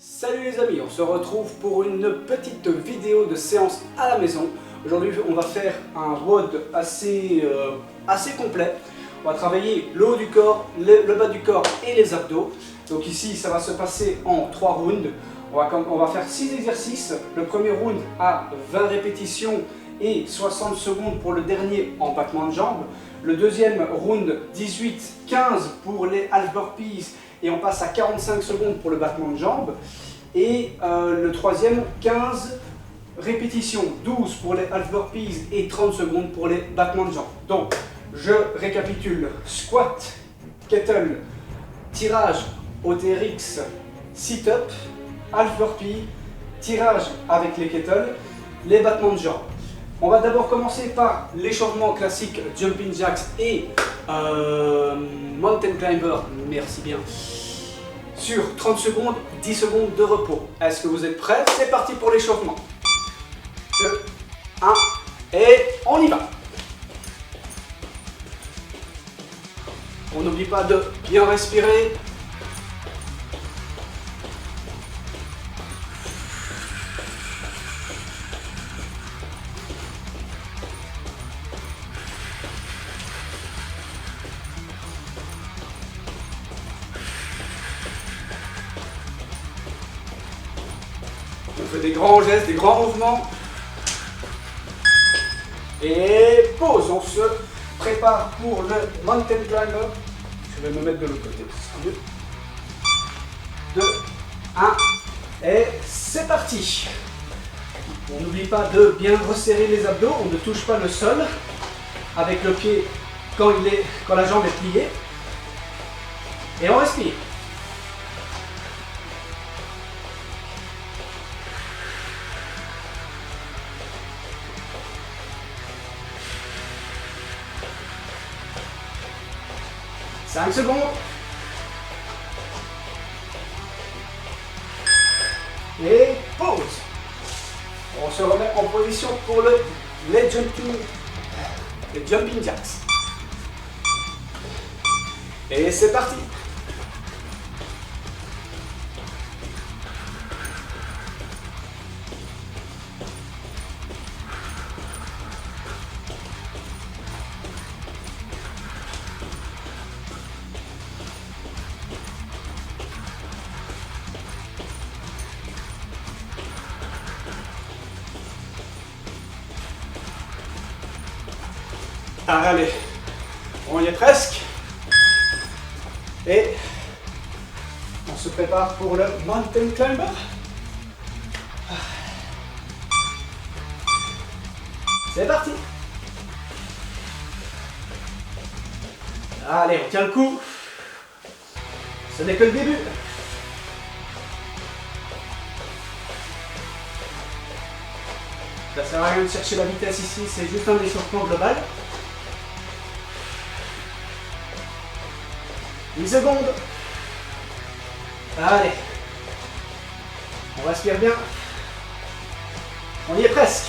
Salut les amis, on se retrouve pour une petite vidéo de séance à la maison. Aujourd'hui on va faire un WOD assez complet. On va travailler le haut du corps, le bas du corps et les abdos. Donc ici ça va se passer en 3 rounds. On va faire 6 exercices. Le premier round à 20 répétitions et 60 secondes pour le dernier en battement de jambes. Le deuxième round 18-15 pour les half burpees et on passe à 45 secondes pour le battement de jambes. Et le troisième 15 répétitions, 12 pour les half burpees et 30 secondes pour les battements de jambes. Donc je récapitule: squat, kettle, tirage, OTRX, sit-up, half burpee, tirage avec les kettles, les battements de jambes. On va d'abord commencer par l'échauffement classique jumping jacks et mountain climber, merci bien, sur 30 secondes, 10 secondes de repos. Est-ce que vous êtes prêts? C'est parti pour l'échauffement. 2, 1 et on y va. On n'oublie pas de bien respirer. On fait des grands gestes, des grands mouvements. Et pause, on se prépare pour le mountain climber. Je vais me mettre de l'autre côté, ce sera mieux. 2, 1 et c'est parti. On n'oublie pas de bien resserrer les abdos, on ne touche pas le sol avec le pied quand la jambe est pliée. Et on respire. « 5 secondes. Et pause. On se remet en position pour les jumping jacks. Et c'est parti. Allez, on y est presque. Et on se prépare pour le mountain climber. C'est parti. Allez, on tient le coup. Ce n'est que le début. Ça sert à rien de chercher la vitesse ici, c'est juste un échauffement global. 10 secondes. Allez. On respire bien. On y est presque.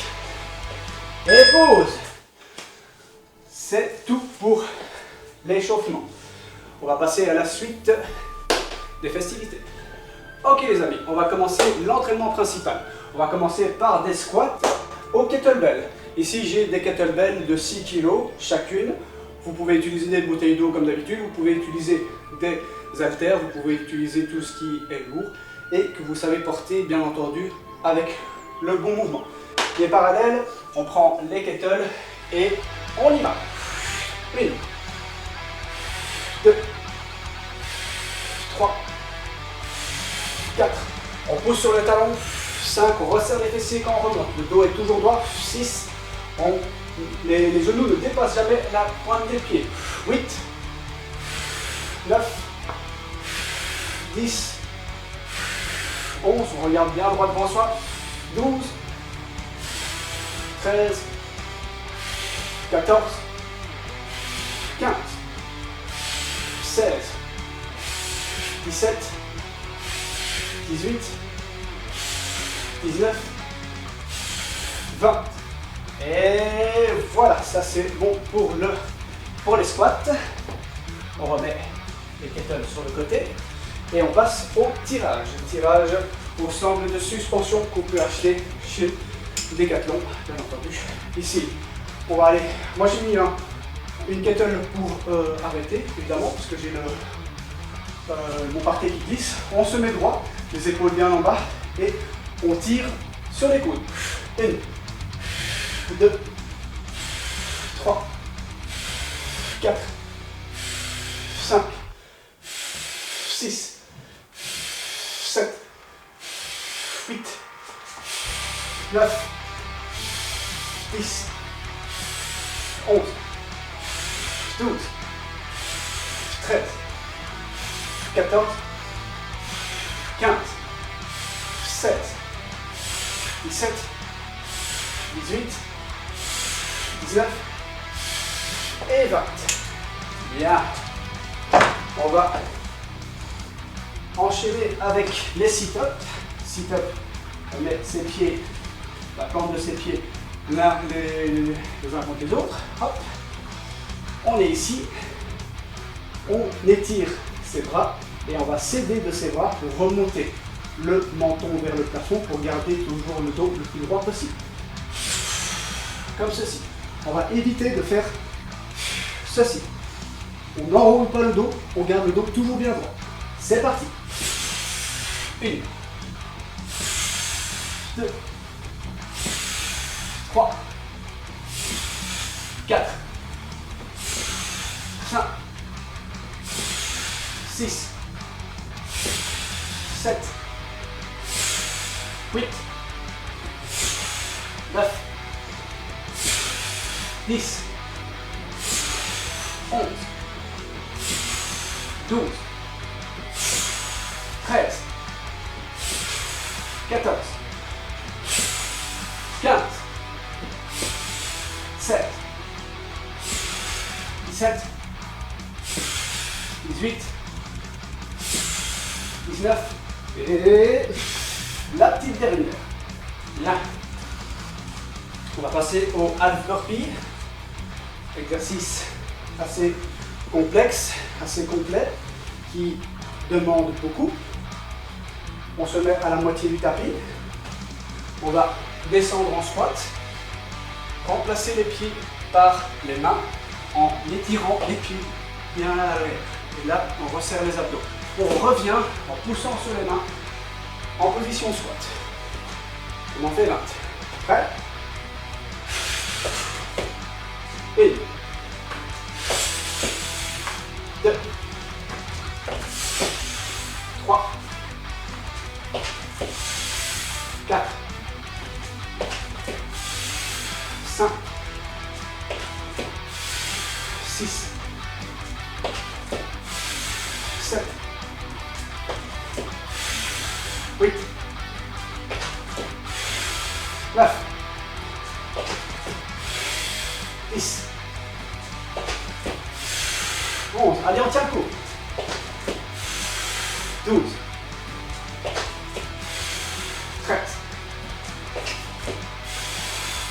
Et pause. C'est tout pour l'échauffement. On va passer à la suite des festivités. Ok les amis, on va commencer l'entraînement principal. On va commencer par des squats au kettlebell. Ici j'ai des kettlebells de 6 kg chacune. Vous pouvez utiliser des bouteilles d'eau comme d'habitude, vous pouvez utiliser des haltères, vous pouvez utiliser tout ce qui est lourd et que vous savez porter bien entendu avec le bon mouvement. Pieds parallèles, on prend les kettles et on y va. 1, 2, 3, 4, on pousse sur le talon, 5, on resserre les fessiers quand on remonte, le dos est toujours droit, 6, les genoux ne dépassent jamais la pointe des pieds. 8, 9, 10, 11, on regarde bien droit devant soi. 12, 13, 14, 15, 16, 17, 18, 19, 20. Et voilà, ça c'est bon pour les squats. On remet les kettles sur le côté. Et on passe au tirage. Tirage au sangle de suspension qu'on peut acheter chez Decathlon, bien entendu. Ici, on va aller. Moi j'ai mis une kettle pour arrêter, évidemment, parce que j'ai mon parquet qui glisse. On se met droit, les épaules bien en bas, et on tire sur les coudes. 1, 2, 3, 4, 5, 6, 7, 8, 9, 10, 11, 12, 13, 14, 15, 16, 17, 18, 19 et 20. Bien. On va enchaîner avec les sit-ups. Sit-up, on met ses pieds, la plante de ses pieds, l'un les uns contre les autres. Hop. On est ici. On étire ses bras et on va s'aider de ses bras pour remonter le menton vers le plafond pour garder toujours le dos le plus droit possible. Comme ceci. On va éviter de faire ceci. On n'enroule pas le dos, on garde le dos toujours bien droit. C'est parti. 1, 2, 3, 4, 5, 6, 7, 8, 9, 10, 11, 12, 13, 14, 15, 16, 17, 18, 19 et la petite dernière. Là. On va passer au half burpee. Exercice assez complexe, assez complet, qui demande beaucoup. On se met à la moitié du tapis. On va descendre en squat. Remplacer les pieds par les mains en étirant les pieds bien à l'arrière. Et là, on resserre les abdos. On revient en poussant sur les mains en position squat. On en fait 20. Prêt? 1, 2, 3, 4, 5, 6, 7, 8, 9, 10, 11, allez on tient le coup, 12, 13,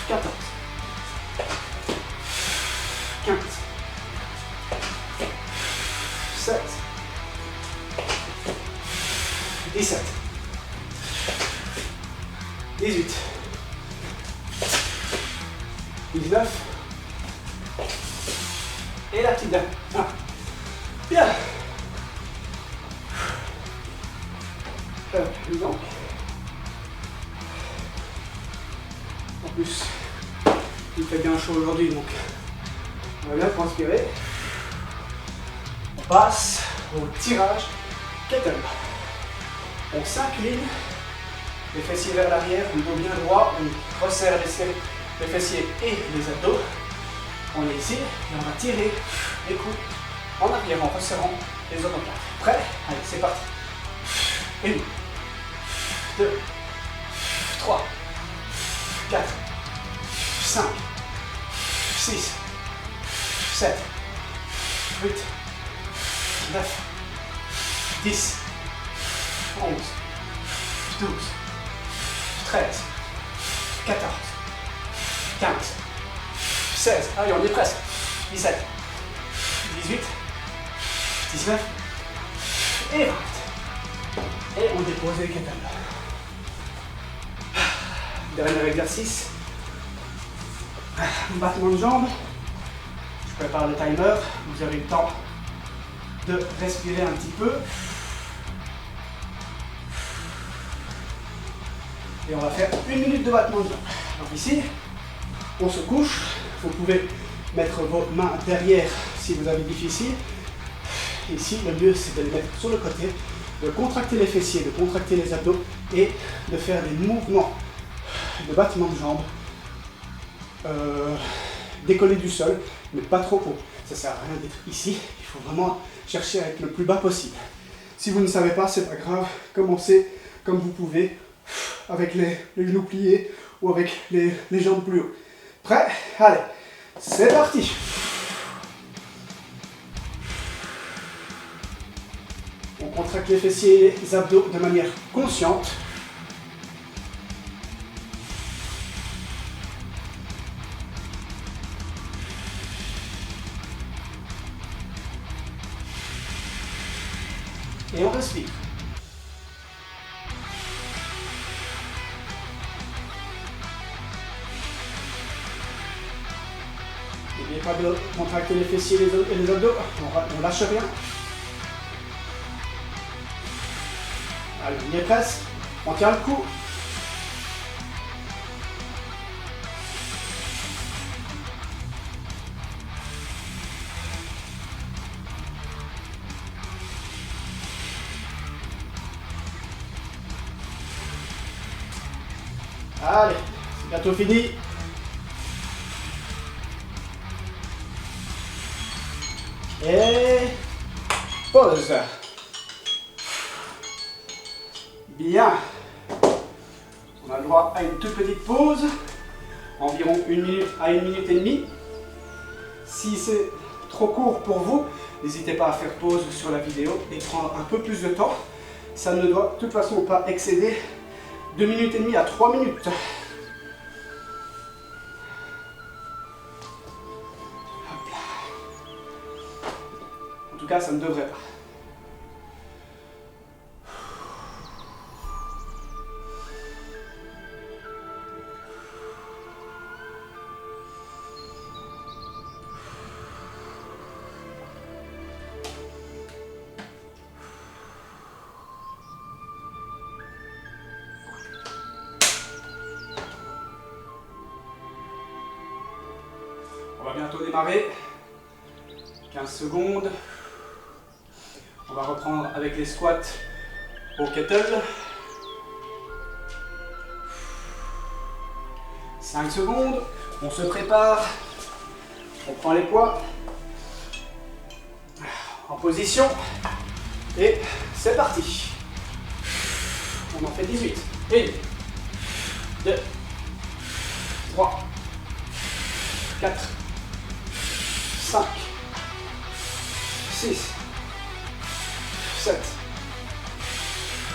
14, 15, 16, 17, 18, 19 et la petite dame. Bien. Donc. En plus, il fait bien chaud aujourd'hui, donc on va bien transpirer. On passe au tirage kettle. On s'incline, les fessiers vers l'arrière, le dos bien droit, on resserre les fessiers et les abdos. On est ici et on va tirer les coudes en arrière en resserrant les omoplates. Prêt? Allez, c'est parti. 1, 2, 3, 4, 5, 6, 7, 8, 9, 10, 11, 12, 13, 14, 15, 16, allez on est presque, 17, 18, 19 et 20. Et on dépose les kettlebells. Dernier exercice. Battement de jambes. Je prépare le timer. Vous avez le temps de respirer un petit peu. Et on va faire 1 minute de battement de jambes. Donc ici, on se couche. Vous pouvez mettre vos mains derrière si vous avez difficile. Ici, le mieux, c'est de les mettre sur le côté, de contracter les fessiers, de contracter les abdos et de faire des mouvements de battement de jambes décollés du sol, mais pas trop haut. Ça ne sert à rien d'être ici. Il faut vraiment chercher à être le plus bas possible. Si vous ne savez pas, c'est pas grave. Commencez comme vous pouvez, avec les genoux pliés ou avec les jambes plus haut. Prêt? Allez, c'est parti. On contracte les fessiers et les abdos de manière consciente. Et on respire. N'oubliez pas de contracter les fessiers et les abdos. On lâche rien. Allez, on y est presque. On tient le coup. Allez, c'est bientôt fini. Et pause. Bien. On a le droit à une toute petite pause, environ 1 minute à 1 minute et demie. Si c'est trop court pour vous, n'hésitez pas à faire pause sur la vidéo et prendre un peu plus de temps. Ça ne doit de toute façon pas excéder 2 minutes et demie à 3 minutes. Hop là. En tout cas, ça ne devrait pas. On va bientôt démarrer. 15 secondes. On va reprendre avec les squats au kettle. 5 secondes. On se prépare. On prend les poids. En position. Et c'est parti. On en fait 18. 1, 2, 3, 4, 5, 6, 7,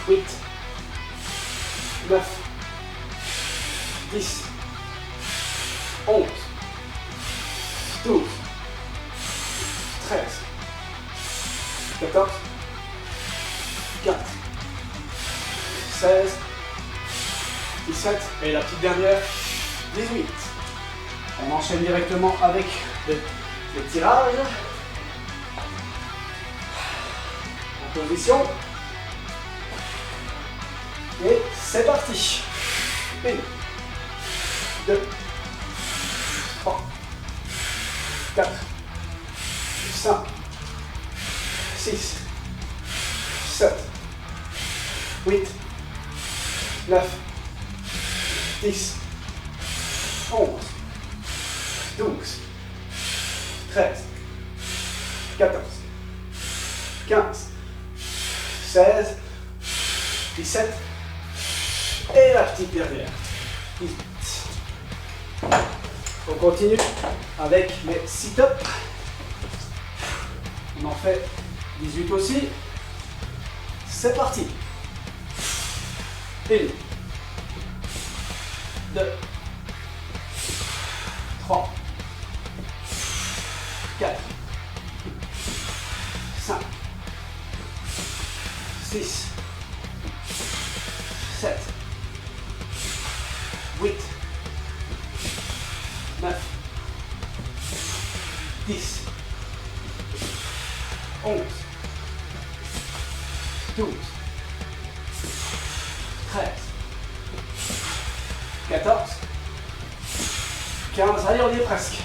8, 9, 10, 11, 12, 13, 14, 15, 16, 17 et la petite dernière, 18. On enchaîne directement avec le tirage. En position. Et c'est parti. 1, 2, 3, 4, 5, 6, 7, 8, 9, 10, 11, 12, 13, 14, 15, 16, 17 et la petite dernière, 18. On continue avec les sit-ups. On en fait 18 aussi. C'est parti. 1, 2, 3, 4, 5, 6, 7, 8, 9, 10, 11, 12, 13, 14, 15, allez on y est presque,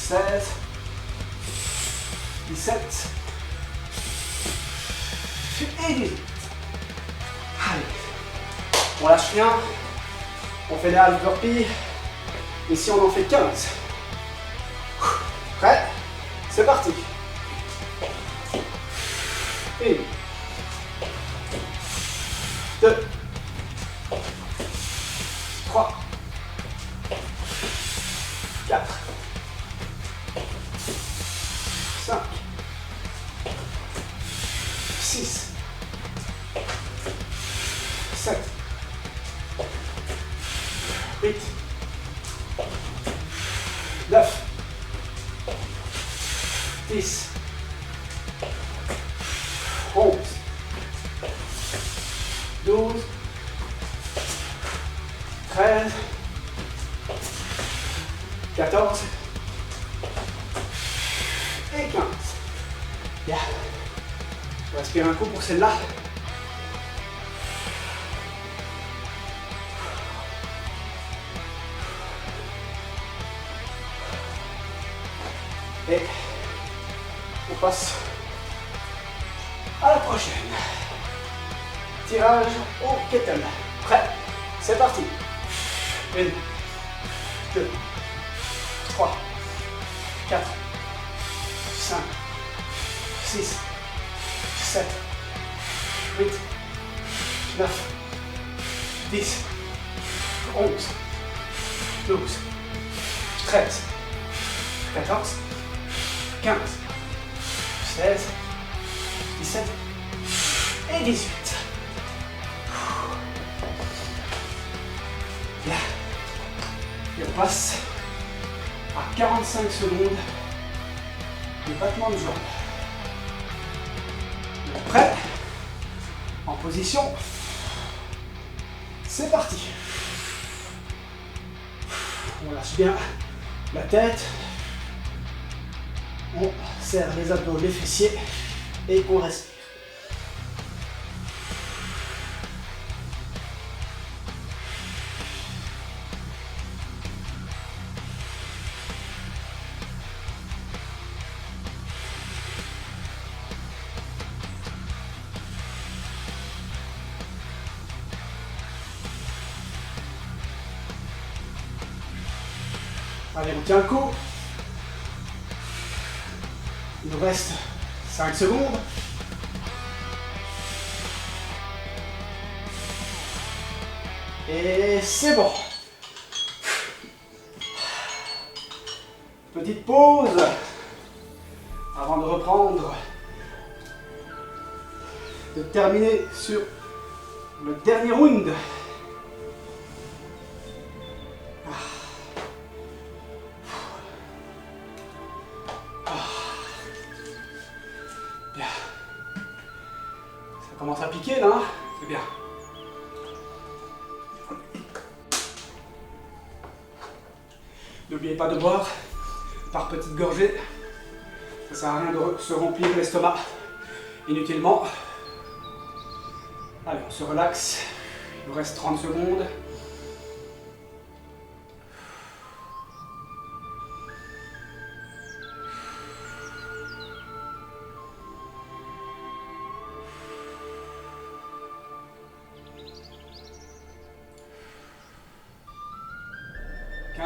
16, 17, et 18. Allez, on lâche rien, on fait des half burpees, ici on en fait 15. Prêt? C'est parti. 1, 2, 3, 4, 5, 6, 7, 8, 9, 10, 11, 12, 13, 14 et 15. Bien. On va respirer un coup pour celle-là. Et on passe à la prochaine. Tirage au kettle. Prêt? C'est parti. 1, 2, 3, 4, 5, 6, 7, 8, 9, 10, 11, 12, 13, 14, 15, 16, 17 et 18. Bien. Et on passe à 45 secondes de battement de jambes. Prêt? En position. C'est parti. On lâche bien la tête. On serre les abdos, les fessiers et on respire. Allez, on tient le coup. Il nous reste 5 secondes. Et c'est bon. Petite pause avant de reprendre, de terminer sur le dernier round. Bien. Ça commence à piquer là, hein? C'est bien. N'oubliez pas de boire par petites gorgées. Ça sert à rien de se remplir l'estomac inutilement. Allez, on se relaxe. Il nous reste 30 secondes.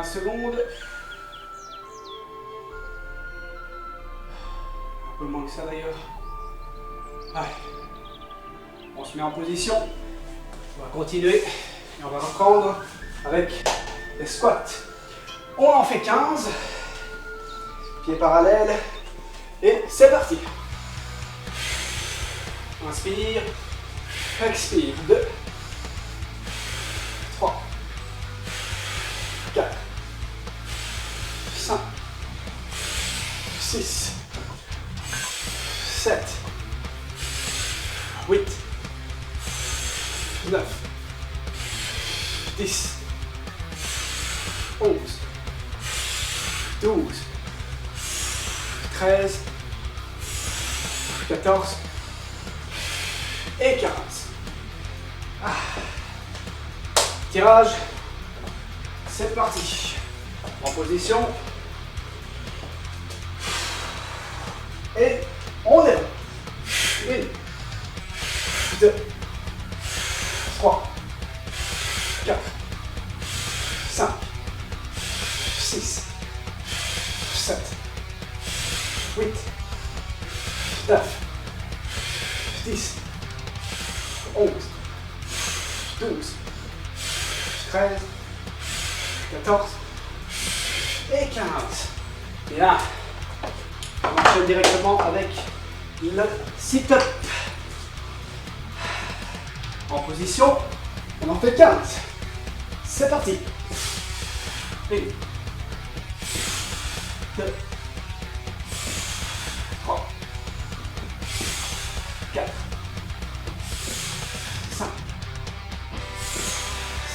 Secondes. Un peu moins que ça d'ailleurs. Allez. On se met en position. On va continuer et on va reprendre avec les squats. On en fait 15. Pieds parallèles. Et c'est parti. Inspire. Expire. 2, 3, 4, 5, 6, 7, 8, 9, 9, 10, 11, 12, 13, 14 et 15. Tirage, c'est parti. En position. Et on est là. 1, 2, 3, 4, 5, 6, 7, 8, 9, 10, 11, 12, 13, 14 et 15. Et là, on enchaîne directement avec le sit-up. En position, on en fait 15. C'est parti. 1, 2, 3, 4, 5,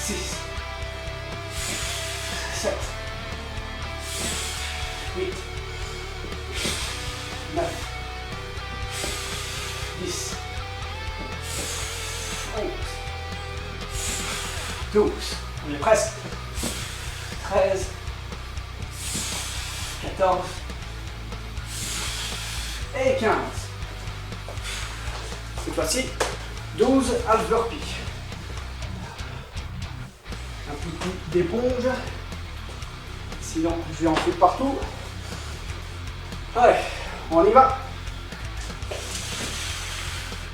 6, 7, 8, 9, 10, 11, 12, on est presque, 13, 14 et 15. Cette fois-ci, 12 half burpees. Un petit coup d'éponge, sinon je vais en foutre partout. Allez, on y va.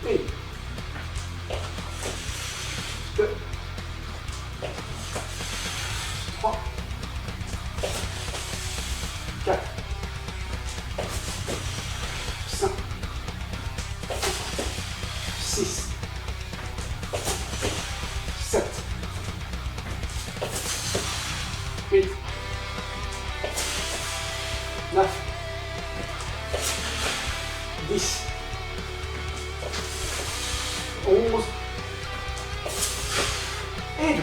1, 2, 3, 4, 5, 6, 7, 8, 9, 10, 11 et 12.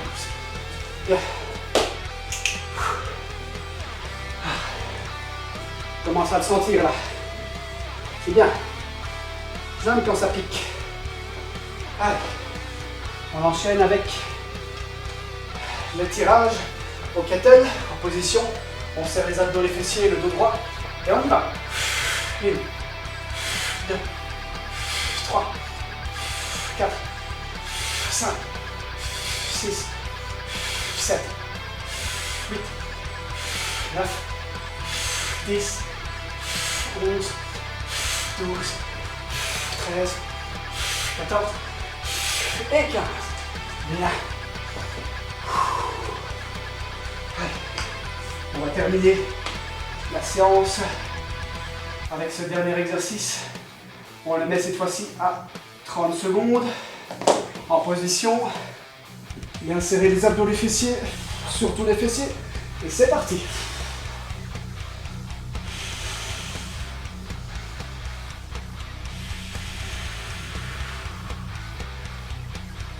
Bien. Commence à le sentir là. C'est bien. J'aime quand ça pique. Allez. On enchaîne avec le tirage au kettle en position. On serre les abdos, les fessiers, le dos droit. Et on y va. 1, 2, 3, 4, 5, 6, 7, 8, 9, 10, 11, 12, 13, 14 et 15. Bien. Allez. On va terminer la séance avec ce dernier exercice. On le met cette fois-ci à 30 secondes en position. Bien serrer les abdos, les fessiers, surtout les fessiers. Et c'est parti.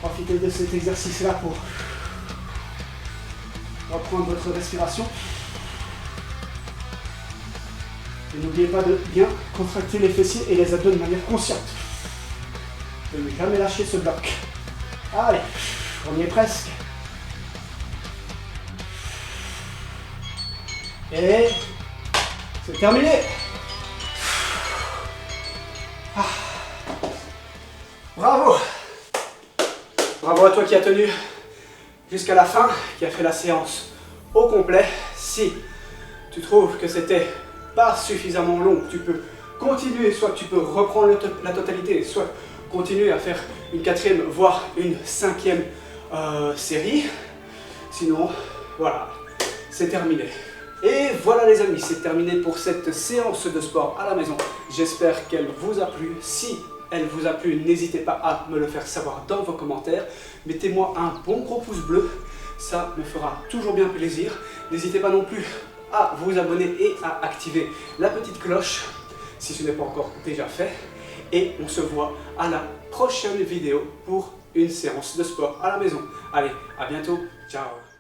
Profitez de cet exercice-là pour reprendre votre respiration. Et n'oubliez pas de bien contracter les fessiers et les abdos de manière consciente. De ne jamais lâcher ce bloc. Allez, on y est presque. Et c'est terminé. Bravo. Bravo à toi qui as tenu jusqu'à la fin, qui a fait la séance au complet. Si tu trouves que c'était pas suffisamment long, tu peux continuer, soit tu peux reprendre la totalité, soit continuer à faire une 4e, voire une 5e série. Sinon, voilà, c'est terminé. Et voilà les amis, c'est terminé pour cette séance de sport à la maison. J'espère qu'elle vous a plu. Si elle vous a plu, n'hésitez pas à me le faire savoir dans vos commentaires. Mettez-moi un bon gros pouce bleu, ça me fera toujours bien plaisir. N'hésitez pas non plus à vous abonner et à activer la petite cloche si ce n'est pas encore déjà fait. Et on se voit à la prochaine vidéo pour une séance de sport à la maison. Allez, à bientôt, ciao.